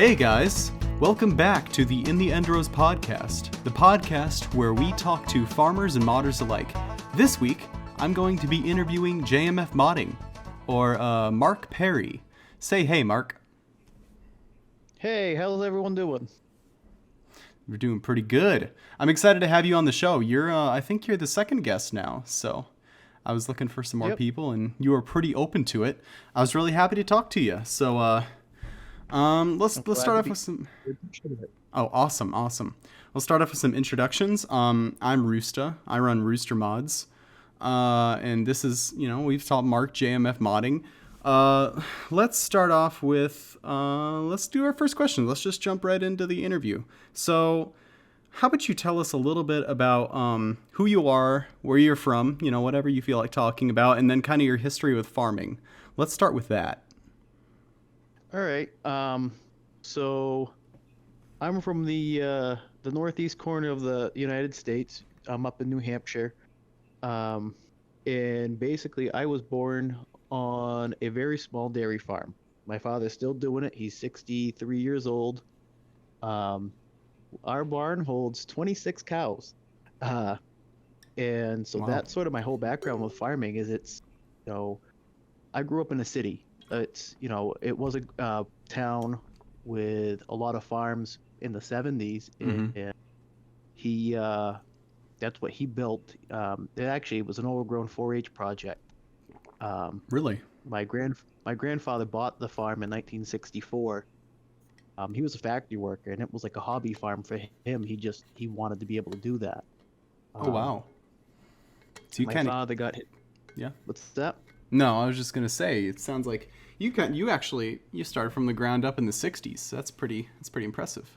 Hey guys, welcome back to the In The Endrows podcast, the podcast where we talk to farmers and modders alike. This week, I'm going to be interviewing JMF Modding, or Mark Perry. Say hey, Mark. Hey, how's everyone doing? We're doing pretty good. I'm excited to have you on the show. I think you're the second guest now, so I was looking for some more Yep. people, and you were pretty open to it. I was really happy to talk to you. So, let's I'm glad start to off be with some. here to share it. Oh, awesome. We'll start off with some introductions. I'm Roosta. I run Rooster Mods. And this is, we've taught Mark JMF Modding. Let's start off with, let's do our first question. Let's just jump right into the interview. So, how about you tell us a little bit about who you are, where you're from, whatever you feel like talking about, and then kind of your history with farming. Let's start with that. All right. So I'm from the northeast corner of the United States. I'm up in New Hampshire. And basically I was born on a very small dairy farm. My father's still doing it. He's 63 years old. Our barn holds 26 cows. And so Wow. that's sort of my whole background with farming is I grew up in a city. It was a town with a lot of farms in the 70s, and he that's what he built. It was an overgrown 4-H project. Really? My grandfather bought the farm in 1964. He was a factory worker, and it was like a hobby farm for him. He wanted to be able to do that. Oh, wow. So you My kind of, father got hit. yeah. What's that? No, I was just gonna say it sounds like you started from the ground up in the '60s. So that's pretty impressive.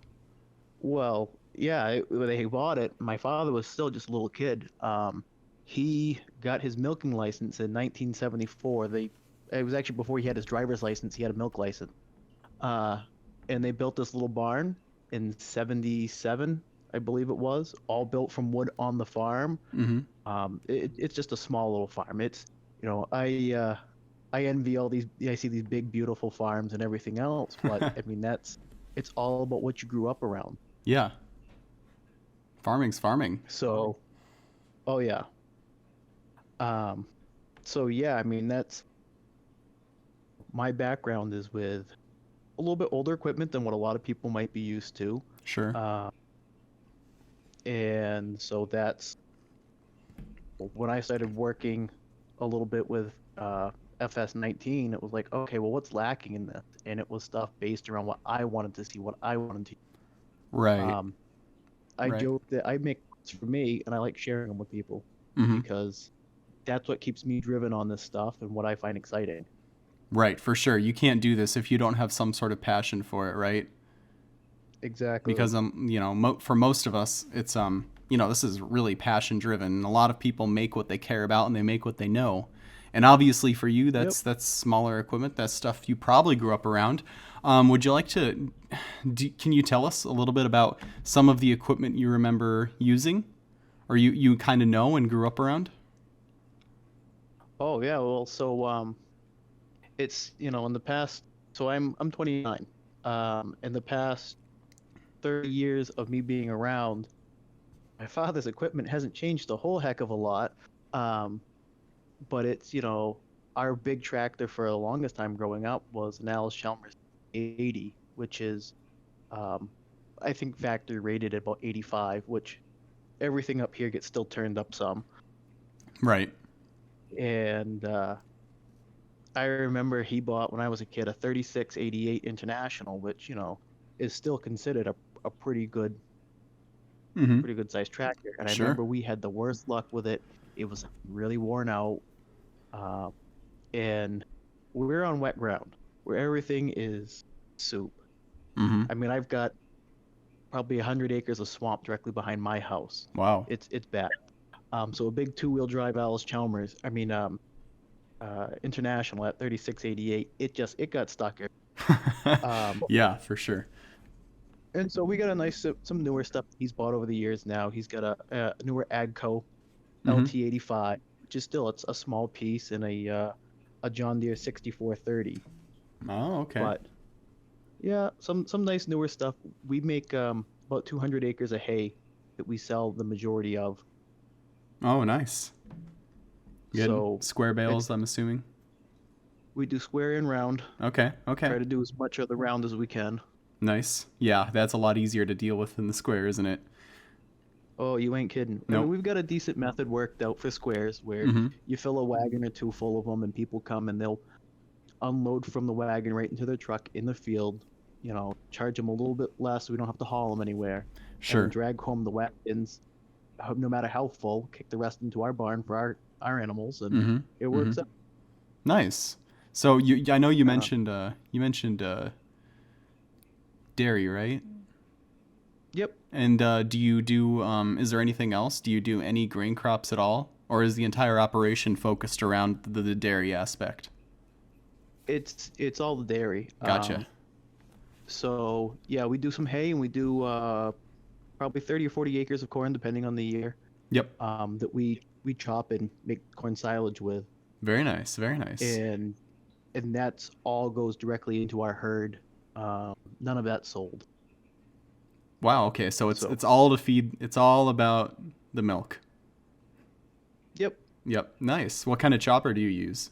Well, yeah, when they bought it, my father was still just a little kid. He got his milking license in 1974. It was actually before he had his driver's license. He had a milk license. And they built this little barn in '77, I believe it was, all built from wood on the farm. It's just a small little farm. I envy all these. I see these big, beautiful farms and everything else, but I mean it's all about what you grew up around. Yeah, farming's farming. So, oh yeah. So yeah, I mean that's my background is with a little bit older equipment than what a lot of people might be used to. Sure. And so that's when I started working a little bit with FS19, it was like, okay, well, what's lacking in this? And it was stuff based around what I wanted to see, what I wanted to. Right. I Right. joke that I make it's for me, and I like sharing them with people because that's what keeps me driven on this stuff and what I find exciting. Right. For sure. You can't do this if you don't have some sort of passion for it, right? Exactly. Because for most of us, it's this is really passion driven. A lot of people make what they care about and they make what they know. And obviously for you, that's smaller equipment. That's stuff you probably grew up around. Would you like to? Can you tell us a little bit about some of the equipment you remember using, or you kind of know and grew up around? Oh yeah, well, so it's in the past. So I'm 29. In the past 30 years of me being around, my father's equipment hasn't changed a whole heck of a lot. But it's our big tractor for the longest time growing up was an Alice Chalmers 80, which is I think factory rated at about 85, which everything up here gets still turned up some. Right. And I remember he bought when I was a kid a 3688 International, which is still considered a pretty good sized tractor. And I Sure. remember we had the worst luck with it. It was really worn out, and we're on wet ground where everything is soup. I mean, I've got probably 100 acres of swamp directly behind my house. Wow. It's bad. So a big 2-wheel drive Alice Chalmers, International at 3688, it got stuck. Yeah, for sure. And so we got some newer stuff he's bought over the years now. He's got a newer Agco LT85, which is still it's a small piece, and a John Deere 6430. Oh, okay. But Yeah, some nice newer stuff. We make about 200 acres of hay that we sell the majority of. Oh, nice. Good. So Square it's bales, I'm assuming. we do square and round. Okay, okay. Try to do as much of the round as we can. Nice. Yeah, that's a lot easier to deal with than the square, isn't it? Oh, you ain't kidding. I mean, Nope. we've got a decent method worked out for squares where Mm-hmm. you fill a wagon or two full of them, and people come and they'll unload from the wagon right into their truck in the field. Charge them a little bit less so we don't have to haul them anywhere, and then Sure. drag home the wagons, no matter how full, kick the rest into our barn for our animals, and Mm-hmm. it Mm-hmm. works out. Nice. So I know you Uh, mentioned dairy, right? yep. And do you do? Is there anything else? Do you do any grain crops at all, or is the entire operation focused around the dairy aspect? It's all the dairy. Gotcha. So yeah, we do some hay and we do probably 30 or 40 acres of corn, depending on the year, Yep. that we chop and make corn silage with, Very nice. Very nice. and that's all goes directly into our herd. None of that's sold. Wow. Okay. So So it's all to feed. It's all about the milk. yep, Yep. Nice. What kind of chopper do you use?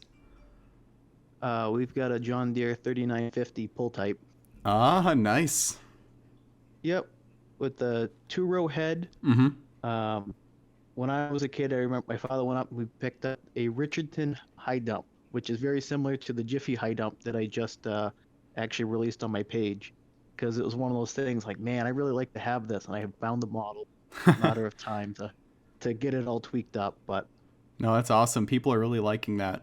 we've got a John Deere 3950 pull type. Ah, nice. Yep, with the 2-row head. Mm-hmm. Um, when I was a kid, I remember my father went up and we picked up a Richardson high dump, which is very similar to the Jiffy high dump that I just actually released on my page, because it was one of those things like, man, I really like to have this, and I have found the model. Matter of time to get it all tweaked up, but No, that's awesome. People are really liking that.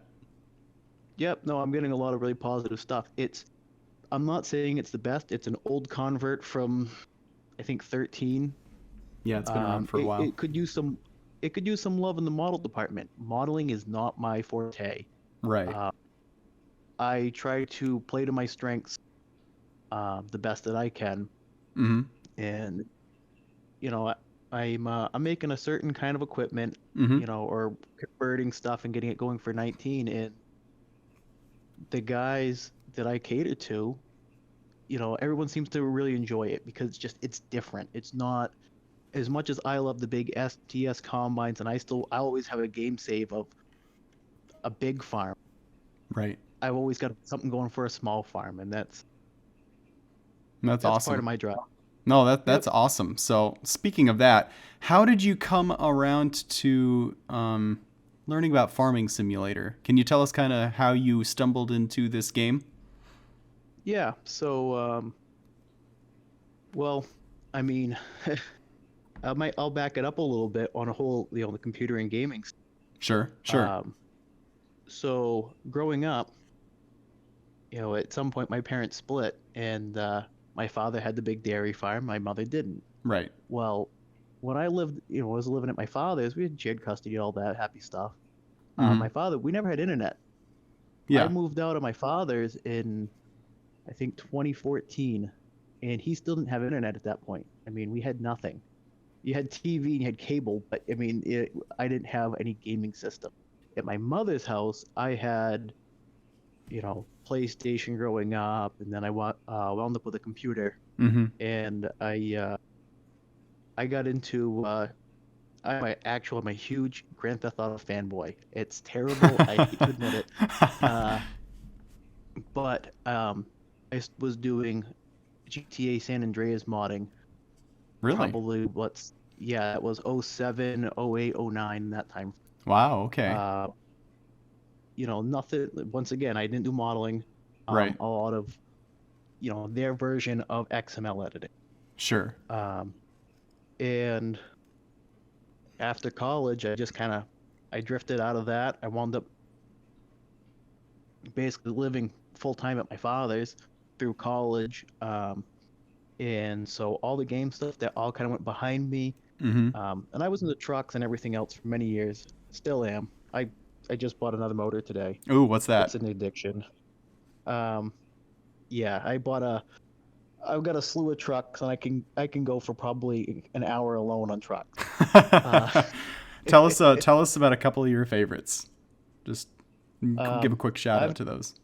yep, no, I'm getting a lot of really positive stuff. I'm not saying it's the best. It's an old convert from I think 13. Yeah, it's been around for a It, while. it could use some it could use some love in the model department. Modeling is not my forte. Right. Uh, I try to play to my strengths the best that I can, Mm-hmm. and you know, I'm making a certain kind of equipment, Mm-hmm. or converting stuff and getting it going for 19, and the guys that I cater to, everyone seems to really enjoy it because it's different. It's not as much as I love the big STS combines, and I always have a game save of a big farm. Right. I've always got something going for a small farm, and That's that's part awesome. of my drive. No, Yep. that's awesome. So speaking of that, how did you come around to learning about Farming Simulator? Can you tell us kind of how you stumbled into this game? Yeah. So, well, I mean, I'll back it up a little bit on a whole, the computer and gaming. Sure, sure. Um, so growing up, at some point my parents split, and my father had the big dairy farm, my mother didn't. Right. Well, when I lived, was living at my father's, we had shared custody, all that happy stuff. Mm-hmm. My father, we never had internet. I Yeah. moved out of my father's in, I think, 2014, and he still didn't have internet at that point. I mean, we had nothing. You had TV and you had cable, but I mean, I didn't have any gaming system. At my mother's house, I had, PlayStation growing up, and then I wound up with a computer, Mm-hmm. and I got into I'm a huge Grand Theft Auto fanboy. It's terrible. I hate to admit it. Uh, but was doing GTA San Andreas modding. Really? Probably yeah, it was 07, 08, 09, that time. Wow. Okay. Uh, Nothing. Once again, I didn't do modeling. Right. A lot of their version of XML editing. Sure. And after college, I drifted out of that. I wound up basically living full time at my father's through college. And so all the game stuff that all kind of went behind me. Mm-hmm. And I was in the trucks and everything else for many years. Still am. I just bought another motor today. Ooh, what's It's that? an addiction. Yeah, I've got a slew of trucks, and I can go for probably an hour alone on trucks. Uh, Tell us about a couple of your favorites. Just give a um, quick shout out I've to those.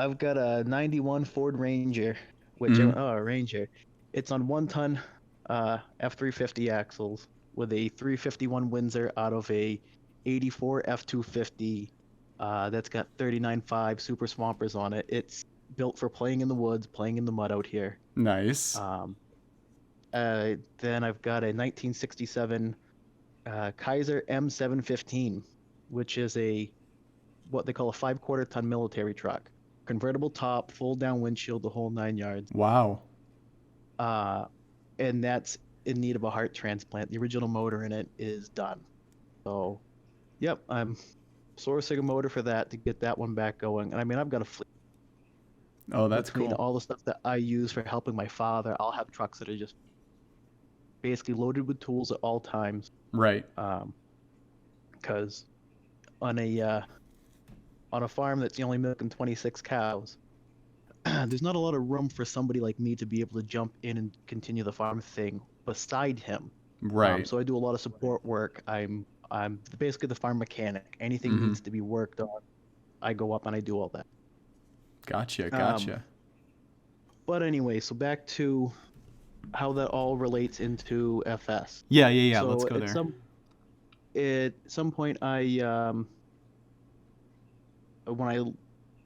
I've got a 91 Ford Ranger, Hmm. Ranger. It's on 1 ton F350 axles with a 351 Windsor out of a 84 F250 that's got 39.5 Super Swampers on it. It's built for playing in the woods, playing in the mud out here. Nice. Um, then I've got a 1967 Kaiser M715, which is a what they call a 5/4 ton military truck, convertible top, fold down windshield, the whole 9 yards. Wow. Uh, and that's in need of a heart transplant. The original motor in it is done. So, yep, I'm sourcing a motor for that to get that one back going. And I mean, I've got a fleet Oh, that's between cool. all the stuff that I use for helping my father. I'll have trucks that are just basically loaded with tools at all times. Right. Because on a farm that's only milking 26 cows, there's not a lot of room for somebody like me to be able to jump in and continue the farm thing beside him. Right. So I do a lot of support work. I'm basically the farm mechanic. Anything Hmm. needs to be worked on, I go up and I do all that. Gotcha. Um, Gotcha. but anyway, so back to how that all relates into FS. Yeah. Yeah. Yeah. Let's So go there. at some point, I when I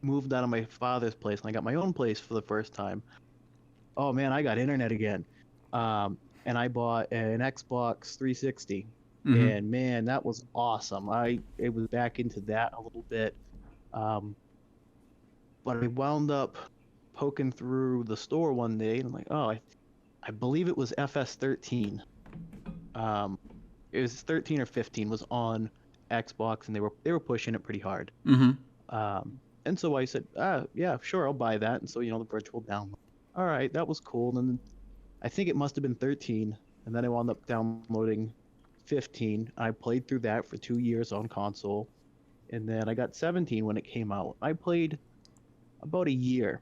moved out of my father's place and I got my own place for the first time, oh man, I got internet again. And I bought an Xbox 360, Hmm. and man, that was awesome. It was back into that a little bit. Um, but I wound up poking through the store one day and I'm like, oh, I believe it was FS13. Um, it was 13 or 15 was on Xbox and they were pushing it pretty hard. Hmm. And so I said, yeah, sure, I'll buy that. And so, the virtual download. All right, that was cool. And then I think it must have been 13. And then I wound up downloading 15. I played through that for 2 years on console. And then I got 17 when it came out. I played about a year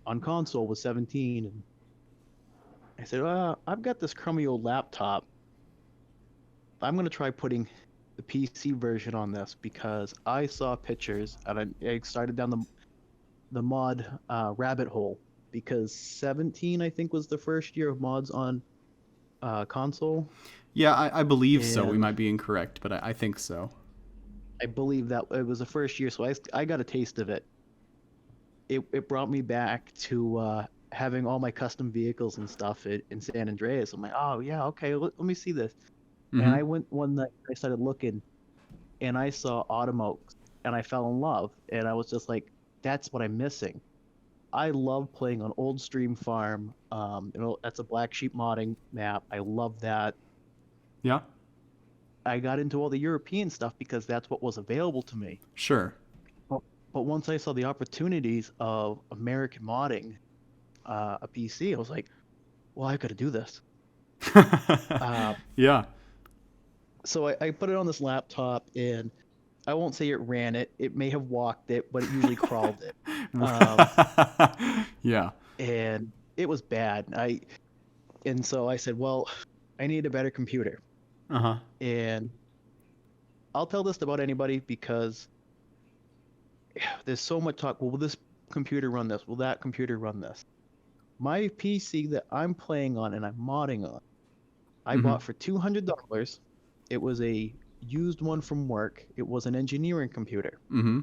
on console with 17. And I said, I've got this crummy old laptop. I'm going to try putting the PC version on this because I saw pictures and I started down the mod rabbit hole because 17 I think was the first year of mods on console, Yeah, I believe so. We and might be incorrect, but I think so. I believe that it was the first year, so I got a taste of it. It brought me back to having all my custom vehicles and stuff in San Andreas. I'm like, oh yeah, okay, let me see this. And Hmm. I went one night, I started looking, and I saw Autumn Oaks, and I fell in love, and I was just like, that's what I'm missing. I love playing on Old Stream Farm. That's a Black Sheep modding map. I love that. Yeah. I got into all the European stuff because that's what was available to me. Sure. But, but once I saw the opportunities of American modding a PC, I was like, well, I got to do this. Uh, Yeah. so I put it on this laptop, and I won't say it ran it. It may have walked it, but it usually crawled it. Um, Yeah. and it was bad. And so I said, well, I need a better computer. Uh huh. And I'll tell this about anybody because there's so much talk. Well, will this computer run this? Will that computer run this? My PC that I'm playing on and I'm modding on, I Hmm. bought for $200. It was a used one from work. It was an engineering computer. Hmm.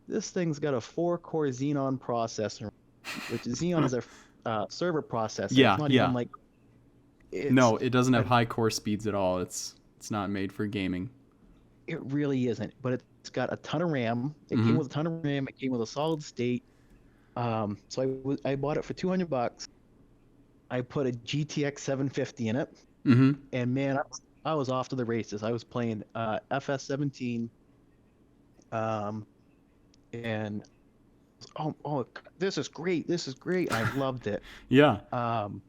This thing's got a 4-core Xenon processor, which Xenon is a server processor. It's Yeah. not even Yeah. like it's No, it doesn't have a high core speeds at all. It's not made for gaming. It really isn't, but it's got a ton of RAM. It came Hmm. with a ton of RAM. It came with a solid state. So I bought it for $200. I put a GTX 750 in it, Hmm. and man, I was off to the races. I was playing FS17, um, and this is great. This is great. I loved it. Yeah. Um,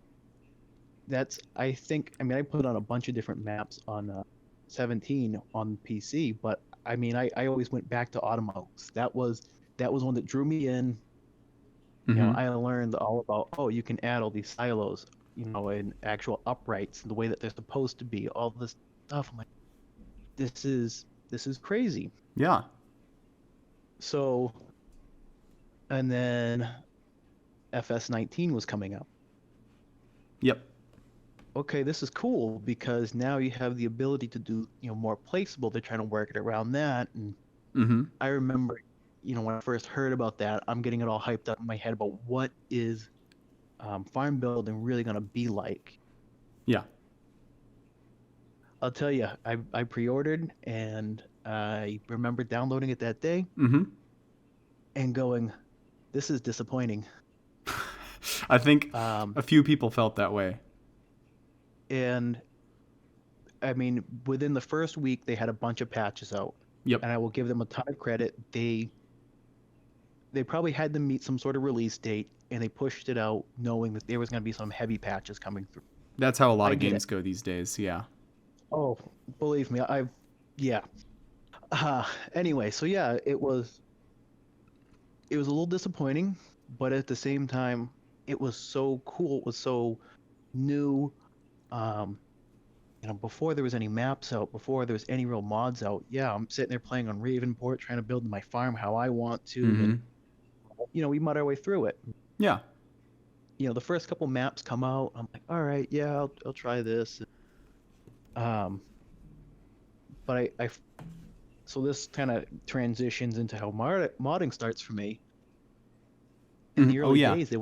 I think, I mean, I put on a bunch of different maps on 17 on PC, but I mean, I always went back to Autumn Oaks. That was one that drew me in. Hmm. I learned all about, oh, you can add all these silos, and actual uprights, the way that they're supposed to be, all this stuff. I'm like, this is crazy. Yeah. So And then FS19 was coming up. Yep. Okay, this is cool because now you have the ability to do, more placeable. They're trying to work it around that. And Mm-hmm. I remember, when I first heard about that, I'm getting it all hyped up in my head about what is farm building really going to be like. Yeah. I'll tell you, I pre-ordered and I remember downloading it that day Mm-hmm. and going, this is disappointing. I think Um, a few people felt that way. and I mean, within the first week, they had a bunch of patches out, Yep. and I will give them a ton of credit. They probably had to meet some sort of release date, and they pushed it out knowing that there was going to be some heavy patches coming through. That's how a lot I of get it. games go these days. Yeah. Oh, believe me, yeah. Anyway, so yeah, it was a little disappointing, but at the same time, it was so cool. It was so new. Um, before there was any maps out, before there was any real mods out, yeah, I'm sitting there playing on Ravenport, trying to build my farm how I want to, Mm-hmm. and we mud our way through it. Yeah. The first couple maps come out, I'm like, all right, yeah, I'll try this. Um, but so this kind of transitions into how modding starts for me. In Mm-hmm. the Oh early yeah. days,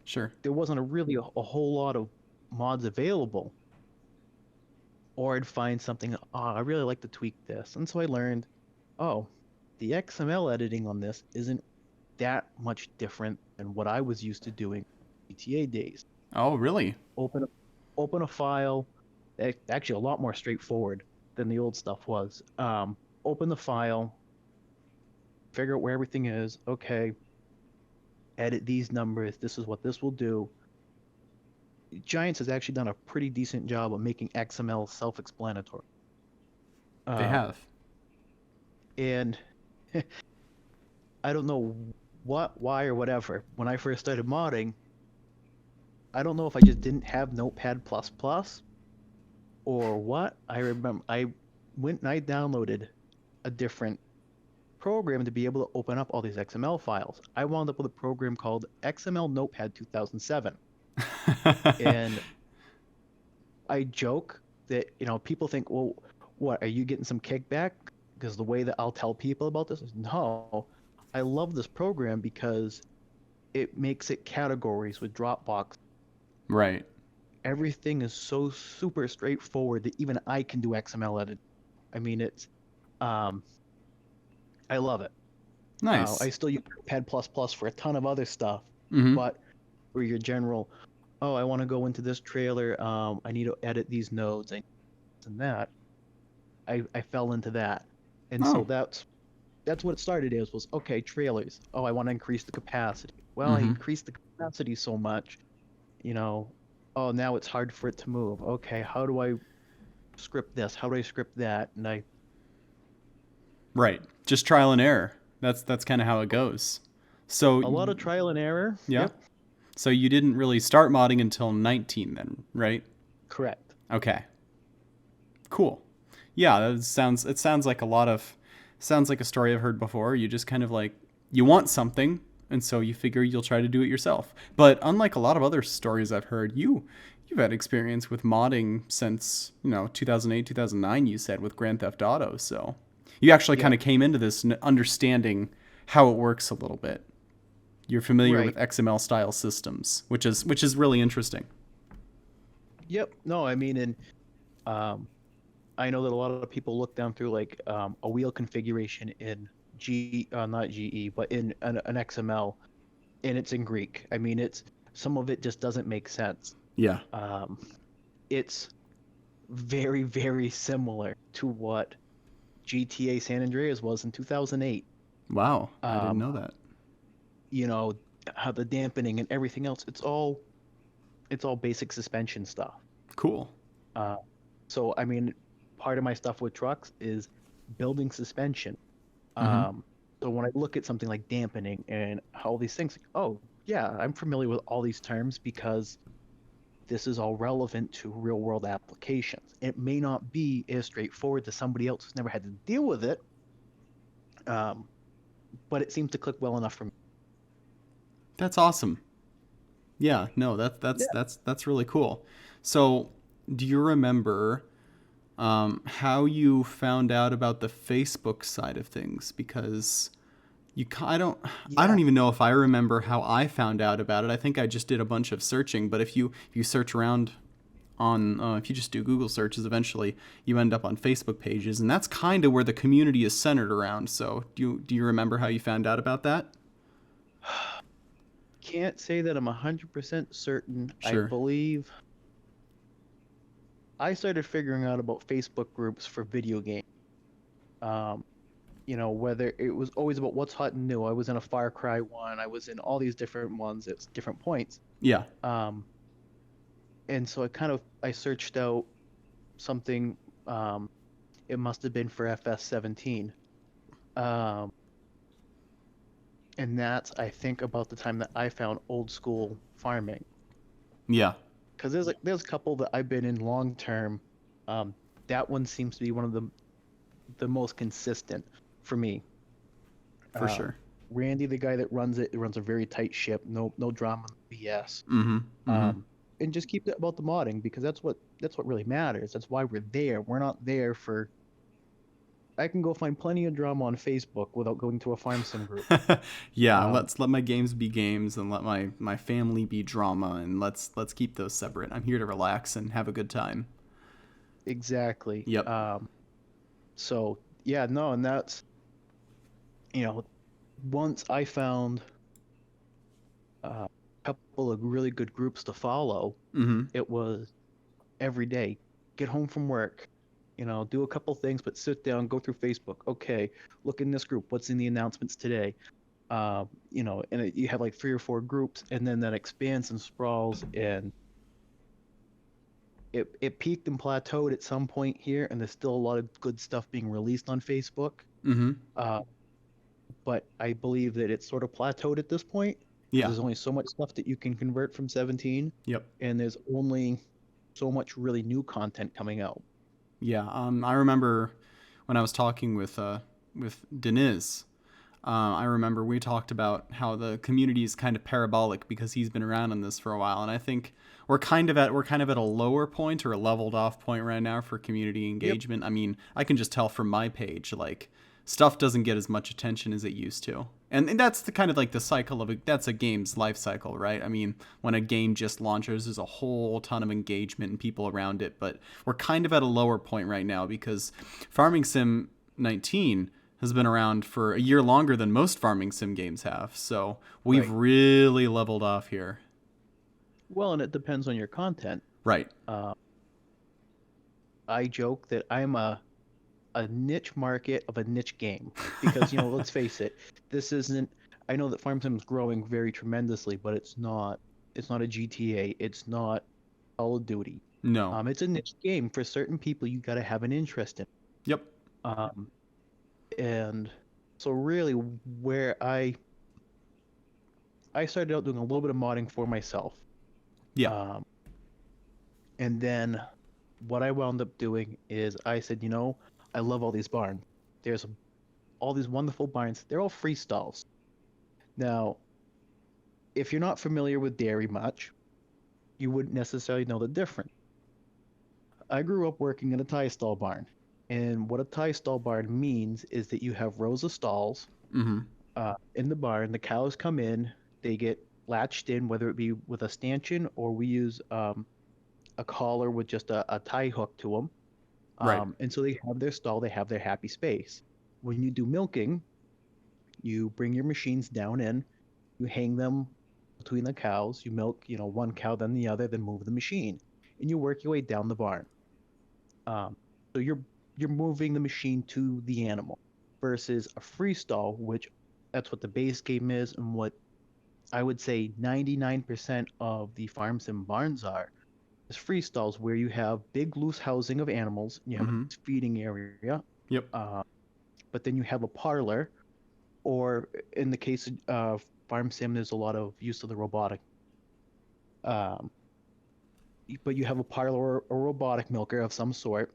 Sure. there wasn't a whole lot of mods available, or I'd find something, I really like to tweak this, and so I learned, oh, the XML editing on this isn't that much different than what I was used to doing GTA days. Oh really? Open open a file, actually a lot more straightforward than the old stuff was. Open the file, figure out where everything is. Okay, edit these numbers. This is what this will do. Giants has actually done a pretty decent job of making XML self-explanatory. They Um, have. and I don't know why, or whatever. When I first started modding, I don't know if I just didn't have Notepad++ or what. I remember I went and I downloaded a different program to be able to open up all these XML files. I wound up with a program called XML Notepad 2007. And I joke that, people think, well, what, are you getting some kickback? Because the way that I'll tell people about this is no. I love this program because it makes it categories with Dropbox. Right. Everything is so super straightforward that even I can do XML edit. I mean, um, I love it. I Nice. still use Pad++ for a ton of other stuff, Mm-hmm. but for your general, oh, I want to go into this trailer. I need to edit these nodes and that. I fell into that, and so Oh. that's what it started as was okay trailers. Oh, I want to increase the capacity. Well, I Mm-hmm. increased the capacity so much, you know. Oh, now it's hard for it to move. Okay, how do I script this? How do I script that? And Right. Just trial and error. That's kind of how it goes. So a lot of trial and error. yeah. Yep, So you didn't really start modding until 19 then, right? correct. Okay. Cool. Yeah, it sounds like a lot of sounds like a story I've heard before. You just kind of like you want something and so you figure you'll try to do it yourself. But unlike a lot of other stories I've heard, you've had experience with modding since, 2008, 2009 you said with Grand Theft Auto. So you actually kind Yep, of came into this understanding how it works a little bit. You're familiar with right. XML style systems, which is really interesting. Yep. No, I mean, and um, I know that a lot of people look down through like a wheel configuration in not GE, but in an XML, and it's in Greek. I mean, it's some of it just doesn't make sense. Yeah. Um, it's very, very similar to what GTA San Andreas was in 2008. Wow, I didn't Um, know that. you know, how the dampening and everything else, it's all basic suspension stuff. Cool. Uh, so I mean, part of my stuff with trucks is building suspension. Mhm. Um, so when I look at something like dampening and all these things, like, oh yeah, I'm familiar with all these terms because this is all relevant to real world applications. It may not be as straightforward to somebody else who's never had to deal with it, um, but it seems to click well enough for me. That's awesome. Yeah, no, Yeah. that's really cool. So, do you remember how you found out about the Facebook side of things? Because I Yeah. don't even know if I remember how I found out about it. I think I just did a bunch of searching. But if you search around on if you just do Google searches, eventually you end up on Facebook pages, and that's kind of where the community is centered around. So do you remember how you found out about that? Can't say that I'm 100% certain. I Sure. believe I started figuring out about Facebook groups for video games. Um, whether it was always about what's hot and new. I was in a Far Cry one. I was in all these different ones at different points. Yeah. Um, and so I searched out something. Um, it must have been for FS17. Um, and that's I think about the time that I found old school farming. Yeah. Because there's a couple that I've been in long term. Um, that one seems to be one of the most consistent for me. For Um, sure. Randy, the guy that runs it, runs a very tight ship. No drama, BS. Mm-hmm. Mm-hmm. And just keep it about the modding because that's what really matters. That's why we're there. We're not there for. I can go find plenty of drama on Facebook without going to a farm sim group. Yeah, Um, let's let my games be games and let my family be drama, and let's keep those separate. I'm here to relax and have a good time. exactly. Yep. So yeah, no, and that's you know, once I found a couple of really good groups to follow, Mm-hmm. it was every day. Get home from work, do a couple things, but sit down, go through Facebook. Okay, look in this group. What's in the announcements today? You have like three or four groups, and then that expands and sprawls, and it peaked and plateaued at some point here, and there's still a lot of good stuff being released on Facebook. Mm-hmm. Uh, but I believe that it's sort of plateaued at this point because Yeah. there's only so much stuff that you can convert from 17, Yep. and there's only so much really new content coming out. Yeah. I remember when I was talking with Deniz. I remember we talked about how the community is kind of parabolic because he's been around on this for a while, and I think we're kind of at a lower point or a leveled off point right now for community Yep. engagement. I mean, I can just tell from my page, like, stuff doesn't get as much attention as it used to. And that's the kind of like the cycle of that's a game's life cycle, right? I mean, when a game just launches, there's a whole ton of engagement and people around it, but we're kind of at a lower point right now because Farming Sim 19 has been around for a year longer than most farming sim games have. So we've Right. really leveled off here. Well, and it depends on your content. Right. Uh, I joke that I'm a niche market of a niche game because, let's face it, this isn't. I know that Farm Sim is growing very tremendously, but it's not. It's not a GTA. It's not Call of Duty. No. It's a niche game for certain people. You got to have an interest in. Yep. Um, and so really, where I started out doing a little bit of modding for myself. Yeah. Um, and then what I wound up doing is I said, I love all these barns. There's all these wonderful barns. They're all freestalls. Now, if you're not familiar with dairy much, you wouldn't necessarily know the difference. I grew up working in a tie stall barn. And what a tie stall barn means is that you have rows of stalls Mm-hmm. in the barn. The cows come in, they get latched in, whether it be with a stanchion or we use a collar with just a tie hook to them. Right. And so they have their stall, they have their happy space. When you do milking, you bring your machines down in, you hang them between the cows, you milk, one cow, then the other, then move the machine, and you work your way down the barn. So you're moving the machine to the animal versus a freestall, which that's what the base game is, and what I would say 99% of the farms and barns are is freestalls where you have big loose housing of animals, and you have a Mm-hmm. feeding area, Yep. uh, but then you have a parlor, or in the case of farm sim, there's a lot of use of the robotic. Um, but you have a parlor or a robotic milker of some sort,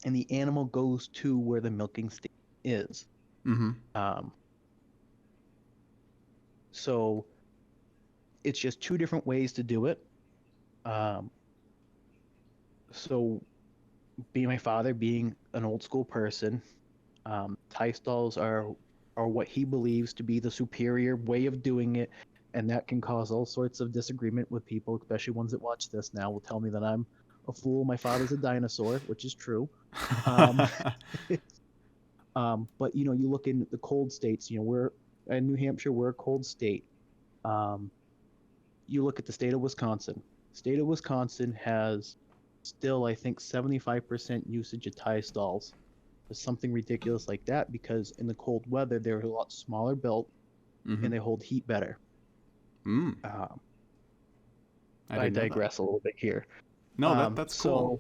and the animal goes to where the milking station is. Mm-hmm. Um, so it's just two different ways to do it. Um, so, being my father, being an old school person, tie stalls are what he believes to be the superior way of doing it, and that can cause all sorts of disagreement with people, especially ones that watch this now will tell me that I'm a fool. My father's a dinosaur, which is true. Um, but you look in the cold states. We're in New Hampshire. We're a cold state. Um, you look at the state of Wisconsin. State of Wisconsin has still, I think, 75% usage of tie stalls, or something ridiculous like that, because in the cold weather they're a lot smaller built Mm-hmm. and they hold heat better. Mm. Um, I I didn't know that. digress a little bit here. No, that's cool.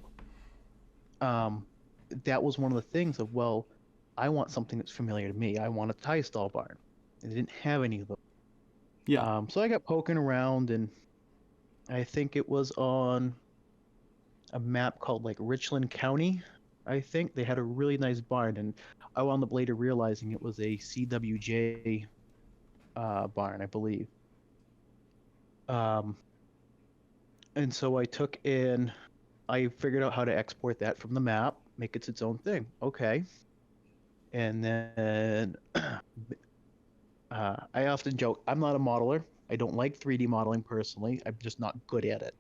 So um, that was one of the things of, well, I want something that's familiar to me. I want a tie stall barn. And they didn't have any of those. Yeah. So I got poking around, and I think it was on a map called like Richland County. I think they had a really nice barn, and I wound up later realizing it was a CWJ barn, I believe. Um, and so I figured out how to export that from the map, make it its own thing. Okay. And then I often joke, I'm not a modeler. I don't like 3D modeling personally. I'm just not good at it.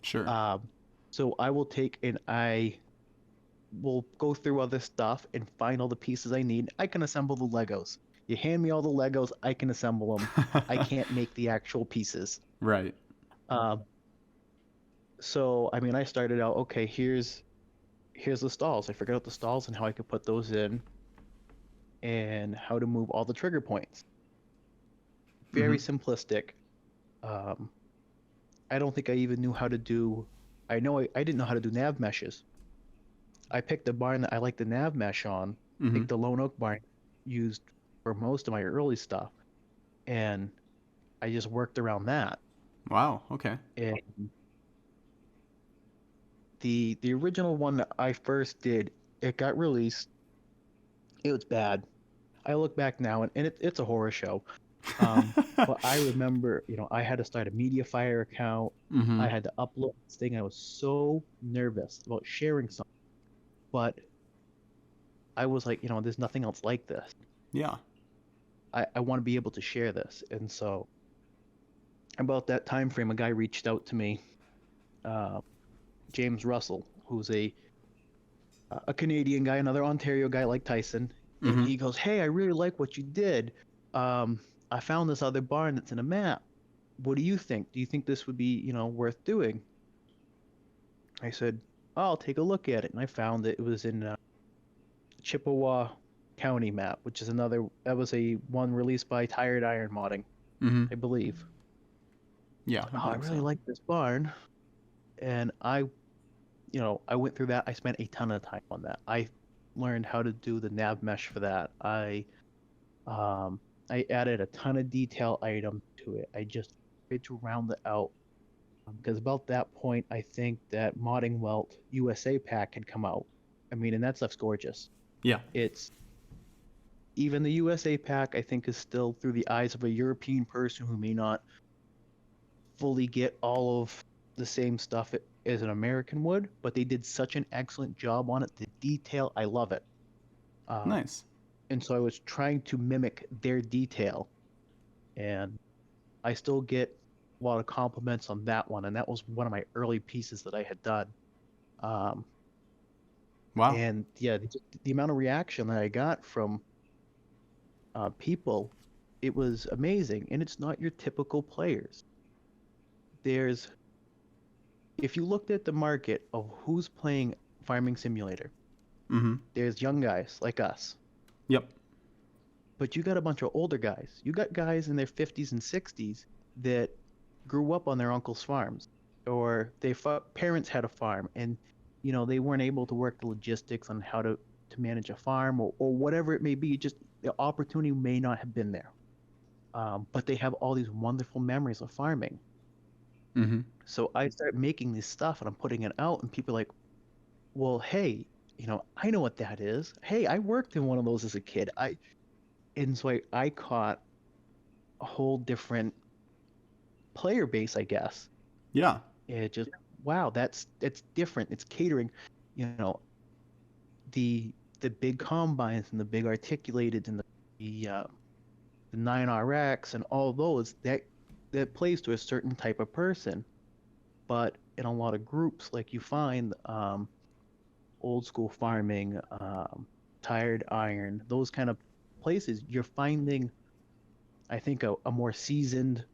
Sure. Um, so I will take and I will go through other stuff and find all the pieces I need. I can assemble the Legos. You hand me all the Legos, I can assemble them. I can't make the actual pieces. Right. Um, so I mean, I started out, okay, here's the stalls. I figured out the stalls and how I could put those in and how to move all the trigger points. Mm-hmm. Very simplistic. Um, I don't think I even knew how to do. I know I didn't know how to do nav meshes. I picked a barn that I like the nav mesh on. I Mm-hmm. think the Lone Oak barn used for most of my early stuff, and I just worked around that. Wow. Okay. And the original one that I first did, it got released. It was bad. I look back now, and it's a horror show. But I remember, I had to start a MediaFire account. Mm-hmm. I had to upload this thing. I was so nervous about sharing something, but I was like, there's nothing else like this. Yeah. I want to be able to share this. And so about that time frame, a guy reached out to me, uh, James Russell, who's a Canadian guy, another Ontario guy like Tyson, and Mm-hmm. he goes, "Hey, I really like what you did. Um, I found this other barn that's in a map. What do you think? Do you think this would be, worth doing?" I said, "Oh, I'll take a look at it." And I found it. It was in Chippewa County map, which is that was a one released by Tired Iron Modding, Mm-hmm. I believe. Yeah, I Oh, I believe really so. like this barn. And I went through that. I spent a ton of time on that. I learned how to do the nav mesh for that. Um, I added a ton of detail items to it. I just tried to round it out. Because about that point, I think that Modding Welt USA pack had come out. I mean, and that stuff's gorgeous. Yeah. It's even the USA pack, I think, is still through the eyes of a European person who may not fully get all of the same stuff as an American would, but they did such an excellent job on it. The detail, I love it. Um, Nice. and so I was trying to mimic their detail, and I still get a lot of compliments on that one. And that was one of my early pieces that I had done. Um, Wow. and yeah, the amount of reaction that I got from people, it was amazing. And it's not your typical players. There's If you looked at the market of who's playing Farming Simulator, Mm-hmm. there's young guys like us, Yep. but you got a bunch of older guys. You got guys in their 50s and 60s that grew up on their uncle's farms, or their parents had a farm, and they weren't able to work the logistics on how to manage a farm, or whatever it may be. Just the opportunity may not have been there, but they have all these wonderful memories of farming. Mm-hmm. So I start making this stuff and I'm putting it out, and people are like, well, hey, I know what that is. Hey, I worked in one of those as a kid. And so I caught a whole different player base, I guess. Yeah. It just wow, that's different. It's catering, you know, the big combines and the big articulated and the 9RX and all those that plays to a certain type of person. But in a lot of groups, like you find old school farming, tired iron, those kind of places, you're finding, I think, a more seasoned,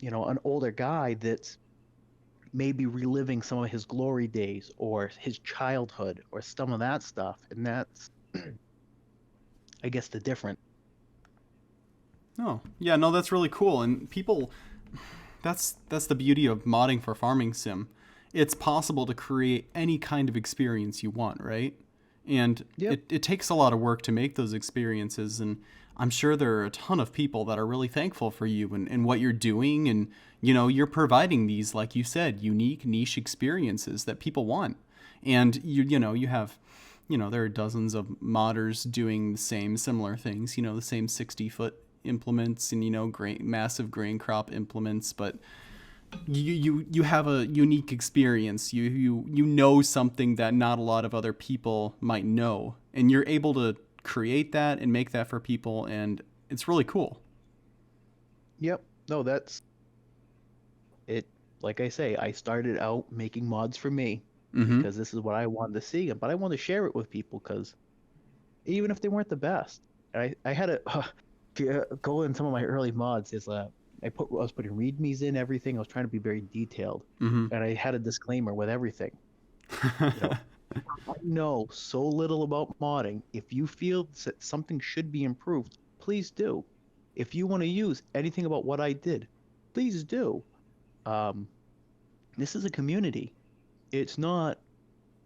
an older guy that's maybe reliving some of his glory days or his childhood or some of that stuff. And that's, I guess, the difference. Oh, yeah, no, that's really cool. And people, that's the beauty of modding for farming sim. It's possible to create any kind of experience you want, right? And Yep. it takes a lot of work to make those experiences. And I'm sure there are a ton of people that are really thankful for you and what you're doing. And, you're providing these, like you said, unique niche experiences that people want. And you have, there are dozens of modders doing the same similar things, the same 60-foot implements and, massive grain crop implements, but you have a unique experience. You know something that not a lot of other people might know, and you're able to create that and make that for people, and it's really cool. Yep. No, that's it. Like I say, I started out making mods for me Mm-hmm. because this is what I wanted to see, but I want to share it with people because even if they weren't the best, I had a go in some of my early mods is I was putting readmes in everything. I was trying to be very detailed, Mm-hmm. and I had a disclaimer with everything. You know, I know so little about modding. If you feel that something should be improved, please do. If you want to use anything about what I did, please do. Um, this is a community. It's not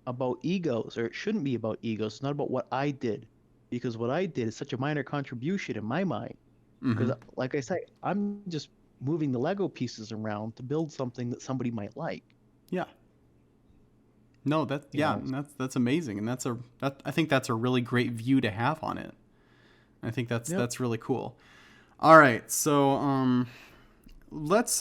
about egos, or it shouldn't be about egos. It's not about what I did, because what I did is such a minor contribution in my mind. Mm-hmm. Because, like I say, I'm just moving the Lego pieces around to build something that somebody might like. Yeah. No, You know, that's amazing, and I think that's a really great view to have on it. I think yep. that's really cool. All right, so let's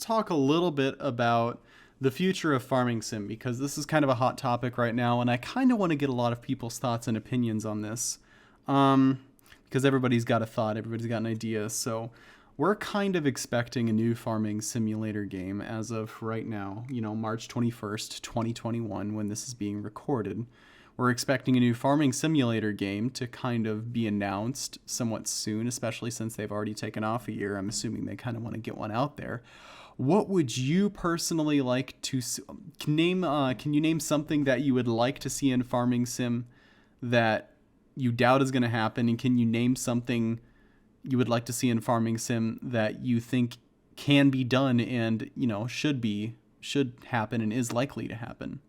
talk a little bit about the future of farming sim, because this is kind of a hot topic right now, and I kind of want to get a lot of people's thoughts and opinions on this, because everybody's got a thought, everybody's got an idea. So we're kind of expecting a new farming simulator game as of right now, March 21st, 2021, when this is being recorded. We're expecting a new farming simulator game to kind of be announced somewhat soon, especially since they've already taken off a year. I'm assuming they kind of want to get one out there. What would you personally like to name? Can you name something that you would like to see in farming sim that you doubt is going to happen? And can you name something you would like to see in farming sim that you think can be done and should happen and is likely to happen?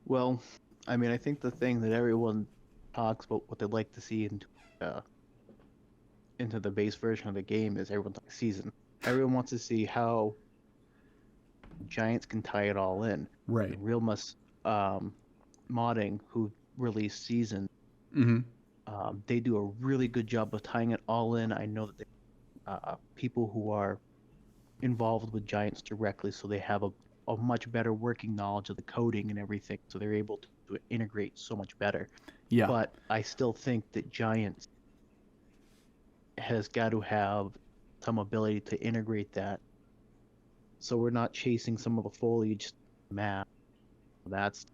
Well, I mean, I think the thing that everyone talks about what they'd like to see uh, into the base version of the game is everyone talks season. Everyone wants to see how Giants can tie it all in. Right. And Real Mus Modding, who released season, Mm-hmm. they do a really good job of tying it all in. I know that people who are involved with Giants directly, so they have a much better working knowledge of the coding and everything, so they're able to integrate so much better. Yeah. But I still think that Giants has got to have some ability to integrate that, so we're not chasing some of the foliage map. That's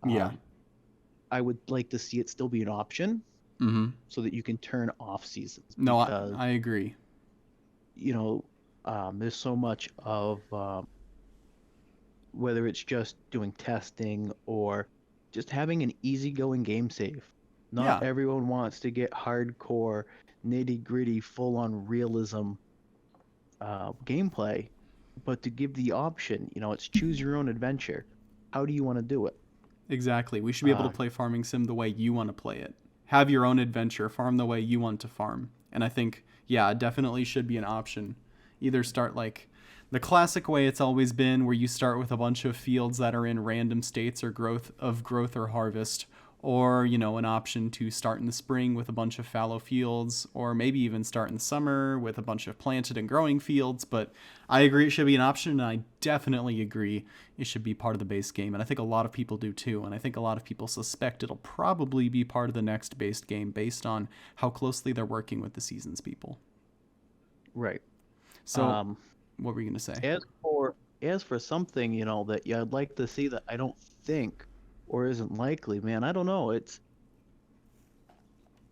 Yeah. um, I would like to see it still be an option, Mm-hmm. so that you can turn off seasons No, because I agree. you know there's so much of whether it's just doing testing or just having an easygoing game save. Not Yeah. everyone wants to get hardcore, nitty gritty, full on realism gameplay, but to give the option, it's choose your own adventure. How do you want to do it? Exactly. We should be able to Uh, play farming sim the way you want to play it. Have your own adventure, farm the way you want to farm. And I think, yeah, it definitely should be an option. Either start like the classic way it's always been, where you start with a bunch of fields that are in random states or growth or harvest, or an option to start in the spring with a bunch of fallow fields, or maybe even start in the summer with a bunch of planted and growing fields. But I agree it should be an option, and I definitely agree it should be part of the base game, and I think a lot of people do too, and I think a lot of people suspect it'll probably be part of the next base game based on how closely they're working with the seasons people. Right. So Um, what were you going to say? as for as for something, that yeah, I'd like to see that I don't think or isn't likely, man, I don't know. It's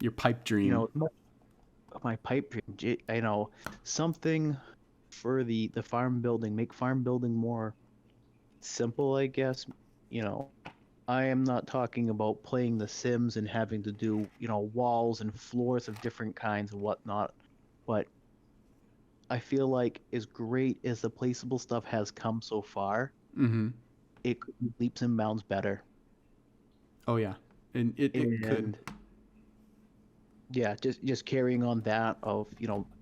Your pipe dream. my pipe dream. Something for the farm building, make farm building more simple, I guess. You know, I am not talking about playing The Sims and having to do, walls and floors of different kinds and whatnot, but I feel like as great as the placeable stuff has come so far, Mm-hmm. it could be leaps and bounds better. Oh yeah, and it could. And yeah, just carrying on that of,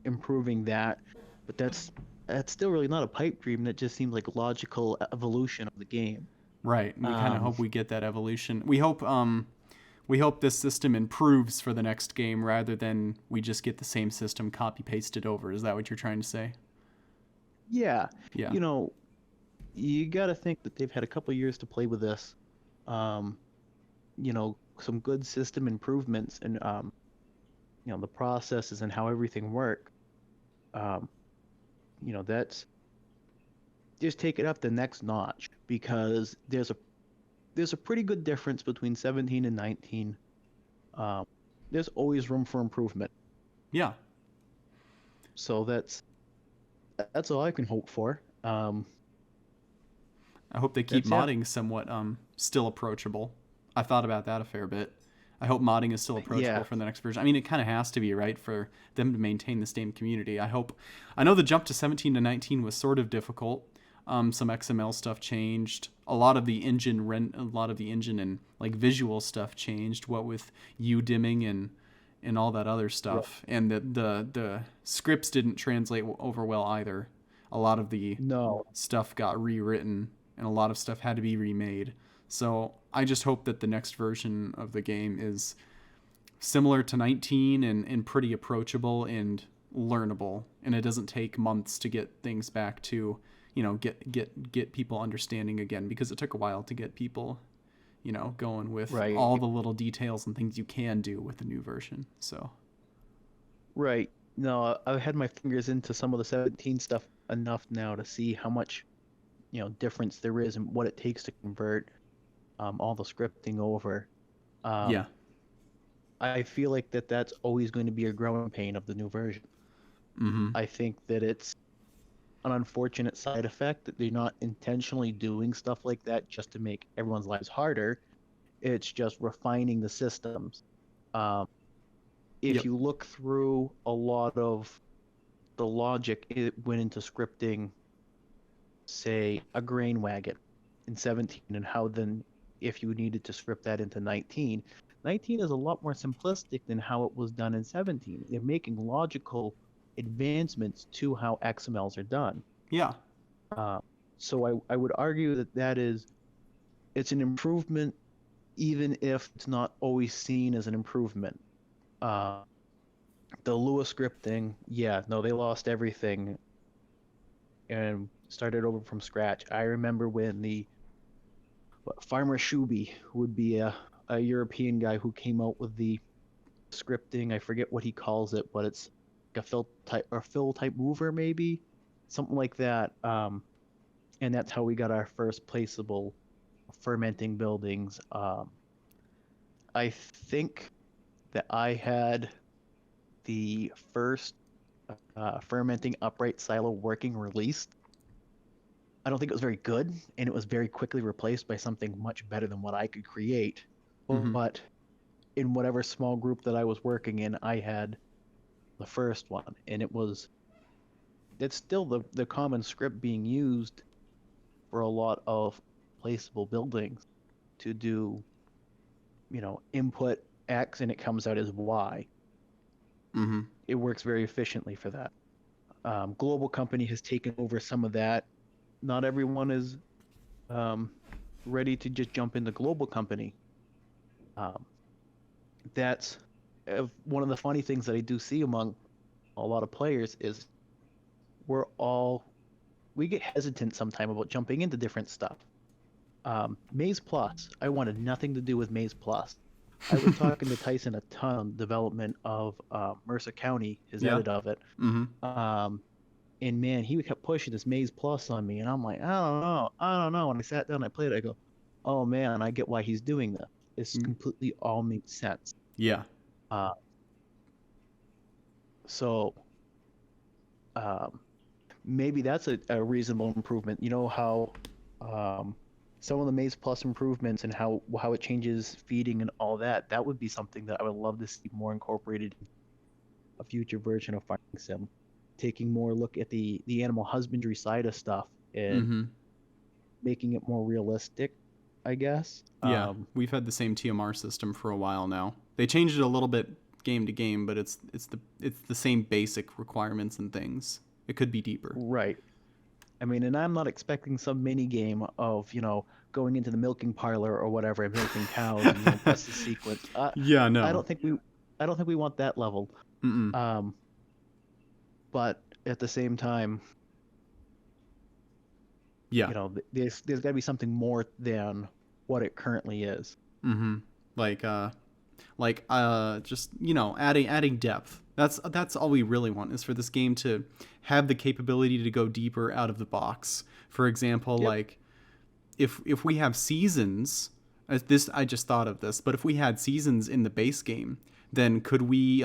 improving that, but that's still really not a pipe dream. That just seems like logical evolution of the game. Right. We kind of Um, hope we get that evolution. We hope this system improves for the next game rather than we just get the same system copy pasted over. Is that what you're trying to say? yeah, Yeah. you know, you got to think that they've had a couple years to play with this. Um, some good system improvements and the processes and how everything works. Um, that's just take it up the next notch because there's a pretty good difference between 17 and 19. Um, there's always room for improvement. Yeah. So that's all I can hope for. I hope they keep That's it. modding somewhat still approachable. I thought about that a fair bit. I hope modding is still approachable Yeah, for the next version. I mean, it kind of has to be, right, for them to maintain the same community. I hope. I know the jump to 17 to 19 was sort of difficult. Some XML stuff changed. A lot of the engine and like visual stuff changed. What with U dimming and all that other right. stuff, and the scripts didn't translate over well either. A lot of the No, stuff got rewritten and a lot of stuff had to be remade. So I just hope that the next version of the game is similar to 19 and pretty approachable and learnable, and it doesn't take months to get things back to get people understanding again, because it took a while to get people going with right, all the little details and things you can do with the new version. So right. No, I've had my fingers into some of the 17 stuff enough now to see how much, difference there is and what it takes to convert all the scripting over. yeah. Um, I feel like that's always going to be a growing pain of the new version. Mm-hmm. I think that it's an unfortunate side effect that they're not intentionally doing stuff like that just to make everyone's lives harder. It's just refining the systems. Um, if Yep. you look through a lot of the logic it went into scripting, say, a grain wagon in 17, and how then if you needed to script that into 19, 19 is a lot more simplistic than how it was done in 17. They're making logical advancements to how XMLs are done. Yeah. Uh, so I would argue it's an improvement even if it's not always seen as an improvement. Uh, the Lua scripting, yeah, no, they lost everything and started over from scratch. I remember when Farmer Shuby, who would be a European guy who came out with the scripting. I forget what he calls it, but it's like a fill type mover, maybe something like that. And that's how we got our first placeable fermenting buildings. I think that I had the first fermenting upright silo working released. I don't think it was very good, and it was very quickly replaced by something much better than what I could create. Mm-hmm. But in whatever small group that I was working in, I had the first one, and it's still the common script being used for a lot of placeable buildings to do, input X and it comes out as Y. Mm-hmm. It works very efficiently for that. Global Company has taken over some of that. Not everyone is um, ready to just jump into Global Company. Um, that's one of the funny things that I do see among a lot of players is we're all we get hesitant sometime about jumping into different stuff. Maze Plus, I wanted nothing to do with Maze Plus. I was talking to Tyson a ton on development of Mercer County, his Yeah. edit of it. Mm-hmm. And man, he kept pushing this Maze Plus on me, and I'm like, I don't know. When I sat down, I played it. I go, oh man, I get why he's doing this. This completely all makes sense. Yeah. Uh, so um, maybe that's a reasonable improvement. You know how some of the Maze Plus improvements and how it changes feeding and all that. That would be something that I would love to see more incorporated in a future version of Farming Sim, taking more look at the animal husbandry side of stuff and Mm-hmm. making it more realistic, I guess. Yeah. We've had the same TMR system for a while now. They changed it a little bit game to game, but it's the same basic requirements and things. It could be deeper. Right. I mean, and I'm not expecting some mini game of, going into the milking parlor or whatever and milking cows and press the sequence. Yeah, I no. don't think we I don't think we want that level. Mm-mm. Um, but at the same time, Yeah. there's got to be something more than what it currently is. Mm-hmm. Just adding depth. That's all we really want, is for this game to have the capability to go deeper out of the box. For example, Yep. like if we have seasons, this I just thought of this, but if we had seasons in the base game, then could we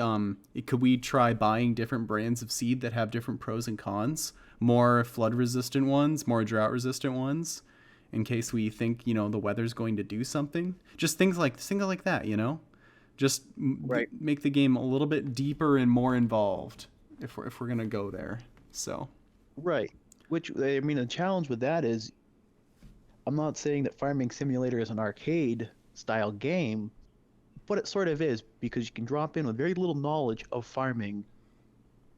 try buying different brands of seed that have different pros and cons, more flood resistant ones, more drought resistant ones, in case we think the weather's going to do something. Just things like that. Just Right. make the game a little bit deeper and more involved, if we're gonna go there. So Right. Which, I mean, the challenge with that is I'm not saying that Farming Simulator is an arcade style game, but it sort of is because you can drop in with very little knowledge of farming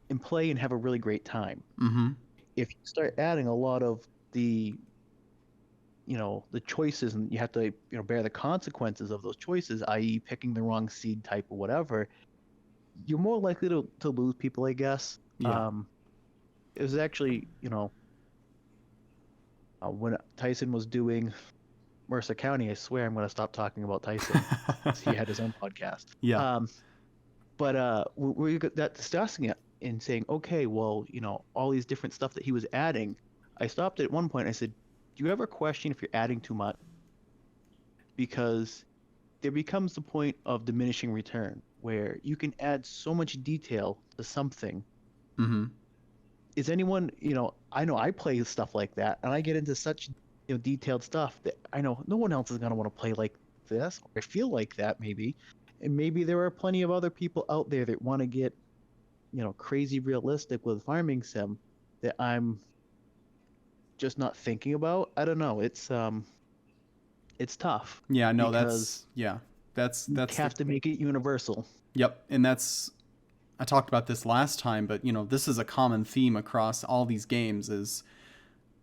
and play and have a really great time. mm-hmm. If you start adding a lot of the choices, and you have to bear the consequences of those choices, i.e. picking the wrong seed type or whatever, you're more likely to lose people, I guess. Yeah. It was actually, when Tyson was doing Mercer County, I swear I'm going to stop talking about Tyson. He had his own podcast. Yeah. But we got that discussing it and saying, okay, well, all these different stuff that he was adding. I stopped at one point. I said, do you ever question if you're adding too much? Because there becomes the point of diminishing return where you can add so much detail to something. Mm-hmm. Is anyone, I know I play stuff like that, and I get into such detailed stuff that I know no one else is going to want to play like this, or I feel like that maybe. And maybe there are plenty of other people out there that want to get crazy realistic with farming sim that I'm just not thinking about. I don't know. It's tough Yeah, no, because that's you have to make it universal. yep, and I talked about this last time, but this is a common theme across all these games is,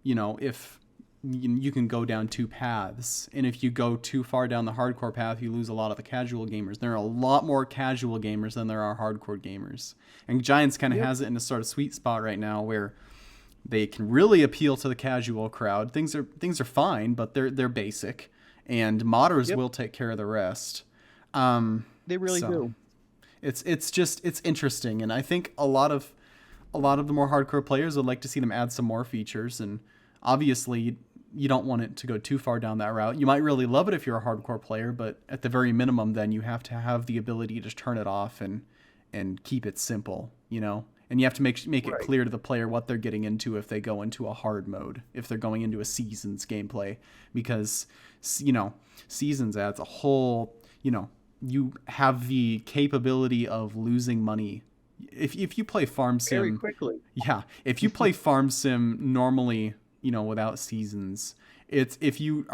if you can go down two paths, and if you go too far down the hardcore path, you lose a lot of the casual gamers. There are a lot more casual gamers than there are hardcore gamers, and Giants kind of Yep. has it in a sort of sweet spot right now where they can really appeal to the casual crowd. Things are fine, but they're basic, and modders Yep. will take care of the rest. They really So do. it's interesting, and I think a lot of the more hardcore players would like to see them add some more features, and obviously you don't want it to go too far down that route. You might really love it if you're a hardcore player, but at the very minimum then you have to have the ability to turn it off and keep it simple. And you have to make it Right. clear to the player what they're getting into if they go into a hard mode, if they're going into a seasons gameplay, because seasons adds a whole, you have the capability of losing money if you play farm Very sim. quickly. Yeah, if you play farm sim normally, without seasons, it's if you're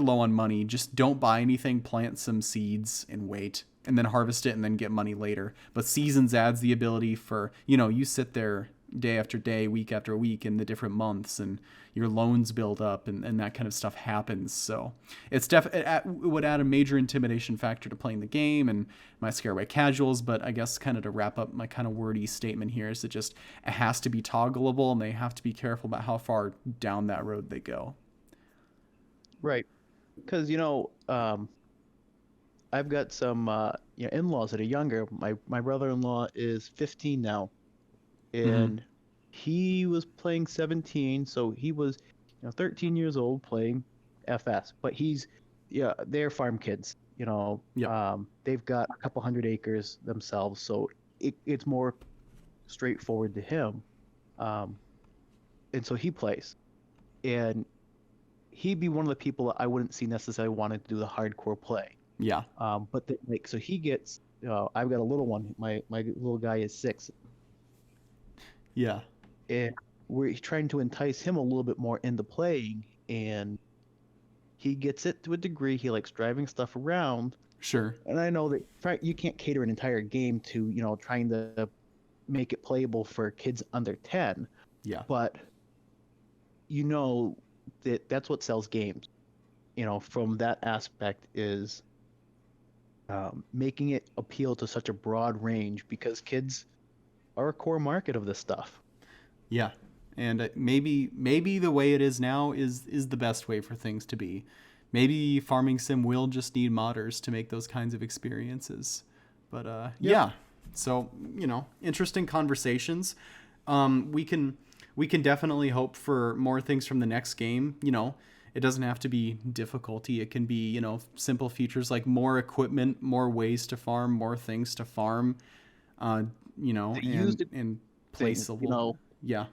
low on money, just don't buy anything, plant some seeds and wait, and then harvest it and then get money later. But seasons adds the ability for, you sit there day after day, week after week in the different months, and your loans build up, and that kind of stuff happens. So it would add a major intimidation factor to playing the game and might scare away casuals. But I guess kind of to wrap up my kind of wordy statement here is that just it has to be toggleable, and they have to be careful about how far down that road they go. Right. Because I've got some in-laws that are younger. My brother-in-law is 15 now, Mm-hmm. and he was playing 17, so he was 13 years old playing FS. But they're farm kids. Yep. They've got a couple hundred acres themselves, so it's more straightforward to him. Um, and so he plays, and he'd be one of the people I wouldn't see necessarily wanting to do the hardcore play. Yeah. So he gets. I've got a little one. My little guy is 6, Yeah. and we're trying to entice him a little bit more into playing, and he gets it to a degree. He likes driving stuff around, Sure. and I know that you can't cater an entire game to trying to make it playable for kids under 10, Yeah. but you know that's what sells games. From that aspect is making it appeal to such a broad range because kids are a core market of this stuff. Yeah. And maybe the way it is now is the best way for things to be. Maybe farming sim will just need modders to make those kinds of experiences. But Yep. yeah. So, interesting conversations. We can definitely hope for more things from the next game. It doesn't have to be difficulty. It can be, simple features like more equipment, more ways to farm, more things to farm. Uh, The and used things, placeable. Yeah.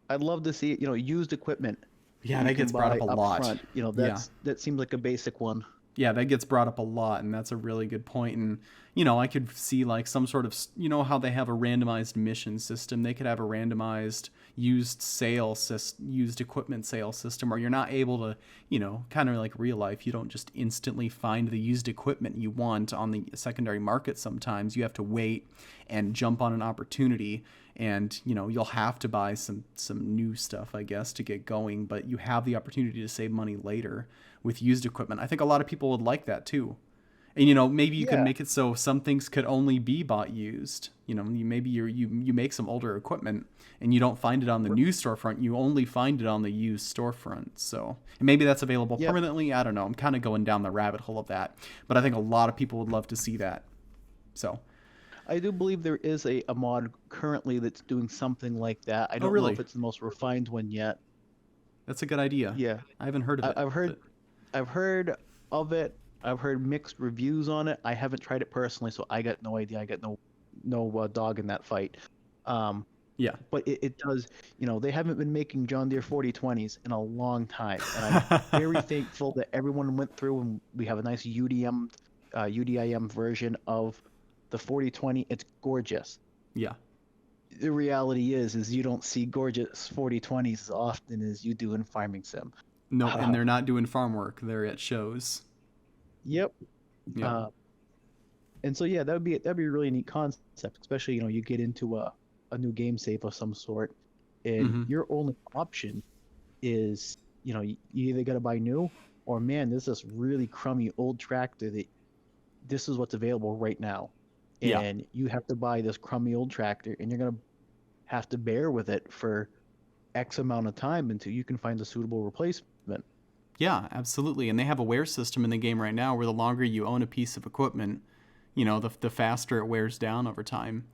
I'd love to see, used equipment that Yeah, you that can gets brought buy up a up lot. front. Yeah. That seems like a basic one. Yeah, that gets brought up a lot, and that's a really good point. And I could see like some sort of how they have a randomized mission system. They could have a randomized used equipment sales system, where you're not able to, kind of like real life. You don't just instantly find the used equipment you want on the secondary market. Sometimes you have to wait and jump on an opportunity, and you'll have to buy some new stuff, I guess, to get going. But you have the opportunity to save money later with used equipment. I think a lot of people would like that too. And maybe you can Yeah. make it so some things could only be bought used. Maybe you make some older equipment and you don't find it on the new storefront. You only find it on the used storefront. So and maybe that's available Yep. permanently. I don't know. I'm kind of going down the rabbit hole of that, but I think a lot of people would love to see that. So, I do believe there is a mod currently that's doing something like that. I oh don't know if really? it's the most refined one yet. That's a good idea. Yeah. I haven't heard of I, it, I've heard but I've heard of it. I've heard mixed reviews on it. I haven't tried it personally, so I got no idea. I got no dog in that fight. Um, yeah. but it does. They haven't been making John Deere 4020s in a long time, and I'm very thankful that everyone went through and we have a nice UDIM version of the 4020. It's gorgeous. Yeah. The reality is you don't see gorgeous 4020s as often as you do in farming sim. Nope, and Uh, they're not doing farm work. They're at shows. yep. Yep. Uh, and so yeah, that'd be a really neat concept, especially you get into a new game save of some sort, and Mm-hmm. your only option is you either got to buy new, or man, there's this really crummy old tractor that this is what's available right now, Yeah. and you have to buy this crummy old tractor, and you're gonna have to bear with it for X amount of time until you can find a suitable replacement. Yeah, absolutely. And they have a wear system in the game right now where the longer you own a piece of equipment, the faster it wears down over time.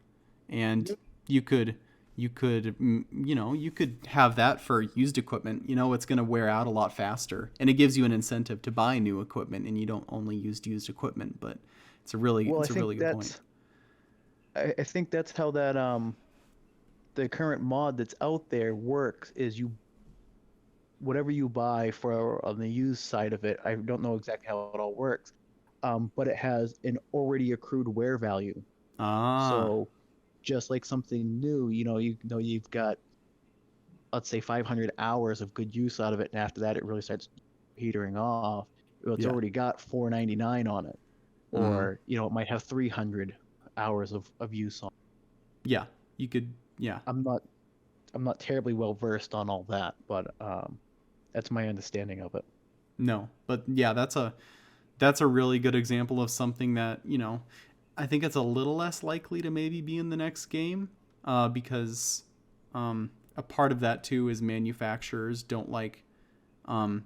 And Yep. you could you could have that for used equipment. It's going to wear out a lot faster, and it gives you an incentive to buy new equipment, and you don't only use used equipment. But Well, it's a really good point. I think that's how that the current mod that's out there works is you whatever you buy for on the used side of it. I don't know exactly how it all works, but it has an already accrued wear value. Ah, So just like something new, you've got, let's say, 500 hours of good use out of it, and after that it really starts petering off. Well, it's yeah. already got 499 on it, Mm-hmm. or it might have 300 hours of use on. Yeah, you could Yeah. I'm not I'm not terribly well versed on all that, but that's my understanding of it. No, but yeah, that's a really good example of something that, I think it's a little less likely to maybe be in the next game, because a part of that too is manufacturers don't like,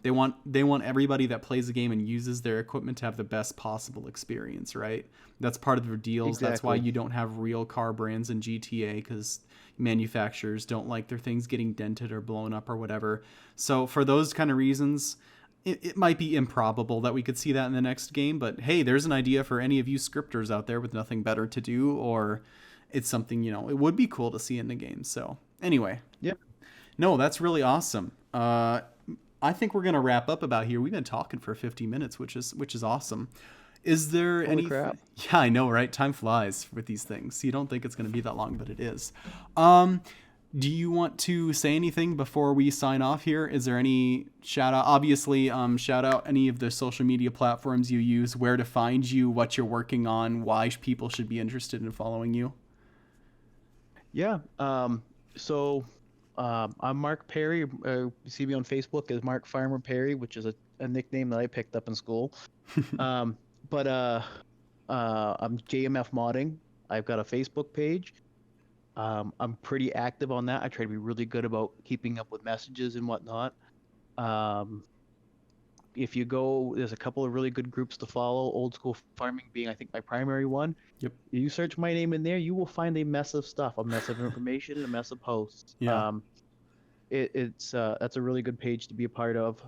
they want everybody that plays the game and uses their equipment to have the best possible experience, right? That's part of their deals. That's why Exactly. you don't have real car brands in GTA, because manufacturers don't like their things getting dented or blown up or whatever. So for those kind of reasons, it might be improbable that we could see that in the next game. But hey, there's an idea for any of you scripters out there with nothing better to do, or it's something, it would be cool to see in the game. So anyway, Yeah. no, that's really awesome. I think we're gonna wrap up about here. We've been talking for 50 minutes, which is awesome. Is there Holy anything? crap. Yeah, I know, right? Time flies with these things. You don't think it's gonna be that long, but it is. Um, do you want to say anything before we sign off here? Is there any shout out? Obviously, shout out any of the social media platforms you use, where to find you, what you're working on, why people should be interested in following you. Yeah. So I'm Mark Perry. You see me on Facebook as Mark Farmer Perry, which is a nickname that I picked up in school. Um, but I'm JMF Modding. I've got a Facebook page. I'm pretty active on that. I try to be really good about keeping up with messages and whatnot. Um, if you go, there's a couple of really good groups to follow. Old School Farming being, I think, my primary one. Yep. You search my name in there, you will find a mess of stuff, a mess of information, and a mess of posts. Yeah. It's that's a really good page to be a part of.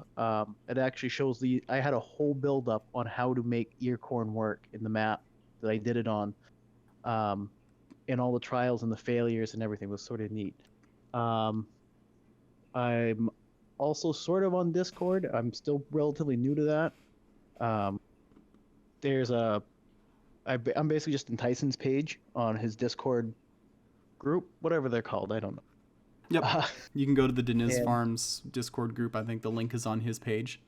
It actually shows I had a whole build up on how to make earcorn work in the map that I did it on, um, and all the trials and the failures and everything was sort of neat. Um, I'm also sort of on Discord. I'm still relatively new to that. Um, there's I'm basically just in Tyson's page on his Discord group, whatever they're called. I don't know. Yep. Uh, You can go to the Deniz and Farms Discord group. I think the link is on his page.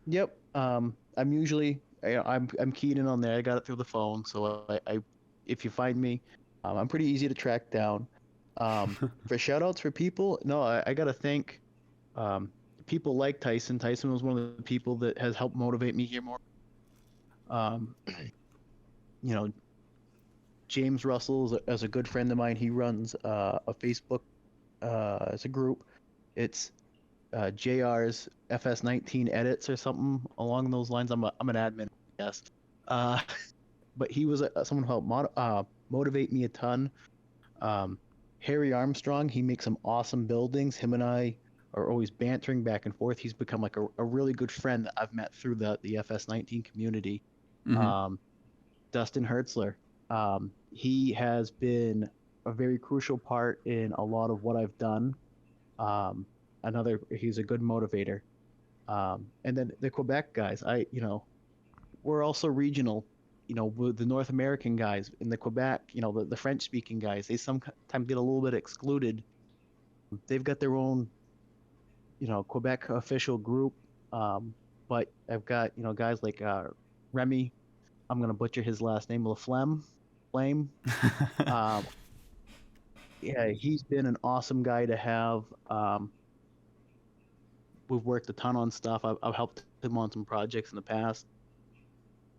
Yep. I'm usually I'm keyed in on there. I got it through the phone, so I if you find me, I'm pretty easy to track down. For shout outs for people, no, I gotta thank um, people like Tyson. Tyson was one of the people that has helped motivate me here more. Um, you know, James Russell is a good friend of mine. He runs a Facebook as a group. It's JR's FS19 edits or something along those lines. I'm an admin, yes. Uh, but he was someone who helped motivate me a ton. Um, Harry Armstrong, he makes some awesome buildings. Him and I are always bantering back and forth. He's become like a really good friend that I've met through the FS19 community. Mm-hmm. Um, Dustin Hertzler, he has been a very crucial part in a lot of what I've done. He's a good motivator. And then the Quebec guys, we're also regional. With the North American guys in the Quebec, the French speaking guys, they sometimes get a little bit excluded. They've got their own, Quebec official group. But I've got, guys like Remy. I'm gonna butcher his last name, Flame. Um, yeah, he's been an awesome guy to have. We've worked a ton on stuff. I've helped him on some projects in the past.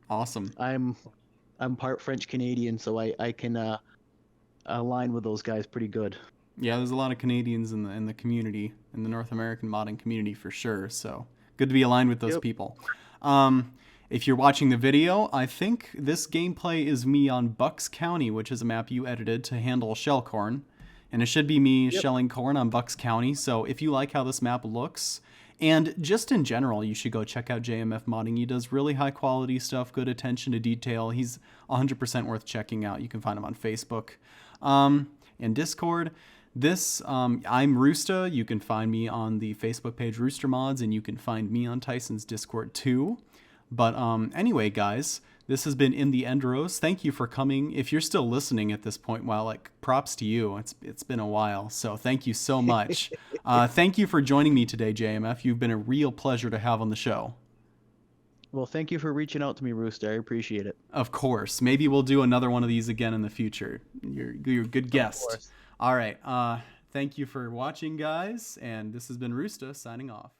Awesome. I'm part French Canadian, so I can align with those guys pretty good. Yeah, there's a lot of Canadians in the community, in the North American modding community for sure. So good to be aligned with those Yep. people. Um, if you're watching the video, I think this gameplay is me on Bucks County, which is a map you edited to handle shell corn. And it should be me Yep. shelling corn on Bucks County. So if you like how this map looks, and just in general, you should go check out JMF Modding. He does really high quality stuff, good attention to detail. He's 100% worth checking out. You can find him on Facebook and Discord. I'm Roosta. You can find me on the Facebook page Rooster Mods, and you can find me on Tyson's Discord too. But anyway, guys, this has been In The Endrows. Thank you for coming. If you're still listening at this point, well, props to you. It's been a while, so thank you so much. Thank you for joining me today, JMF. You've been a real pleasure to have on the show. Well, thank you for reaching out to me, Rooster. I appreciate it. Of course. Maybe we'll do another one of these again in the future. You're a good Of guest. course. All right. Thank you for watching, guys. And this has been Roosta signing off.